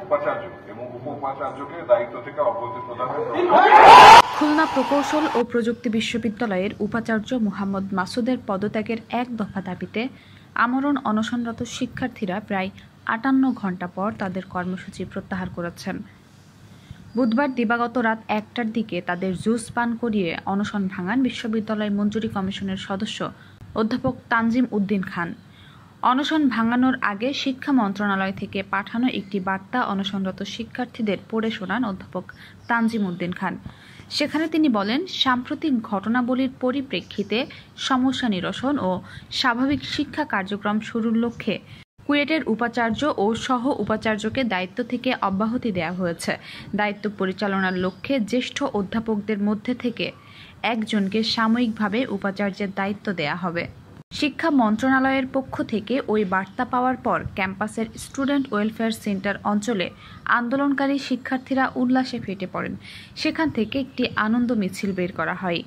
উপাচার্য এবং উপ উপাচার্যকে দায়িত্ব থেকে অব্যাহতি প্রদানের। খুলনা প্রকৌশল ও প্রযুক্তি বিশ্ববিদ্যালয়ের উপাচার্য মোহাম্মদ মাসুদের পদত্যাগের এক দফা দাবিতে আমরণ অনশনরত শিক্ষার্থীরা প্রায় 58 ঘণ্টা পর তাদের কর্মসূচি প্রত্যাহার করেছেন। বুধবার দিবাগত রাত 1টার দিকে তাদের জুস পান করিয়ে অনশন ভাঙান বিশ্ববিদ্যালয় মঞ্জুরি কমিশনের সদস্য অধ্যাপক তানজিম উদ্দিন খান। অনশন ভাঙানোর আগে শিক্ষা মন্ত্রণালয় থেকে পাঠানো একটি বার্তা অনশনরত শিক্ষার্থীদের পড়ে শোনান অধ্যাপক তানজিম উদ্দিন খান। সেখানে তিনি বলেন, সাম্প্রতিক ঘটনাবলীর পরিপ্রেক্ষিতে সমস্যা নিরসন ও স্বাভাবিক শিক্ষা কার্যক্রম শুরুর লক্ষ্যে কুয়েটের উপাচার্য ও সহ উপাচার্যকে দায়িত্ব থেকে অব্যাহতি দেওয়া হয়েছে। দায়িত্ব পরিচালনার লক্ষ্যে জ্যেষ্ঠ অধ্যাপকদের মধ্যে থেকে একজনকে সাময়িকভাবে উপাচার্যের দায়িত্ব দেওয়া হবে। শিক্ষা মন্ত্রণালয়ের পক্ষ থেকে ওই বার্তা পাওয়ার পর ক্যাম্পাসের স্টুডেন্ট ওয়েলফেয়ার সেন্টার অঞ্চলে আন্দোলনকারী শিক্ষার্থীরা উল্লাসে ফেটে পড়েন। সেখান থেকে একটি আনন্দ মিছিল বের করা হয়।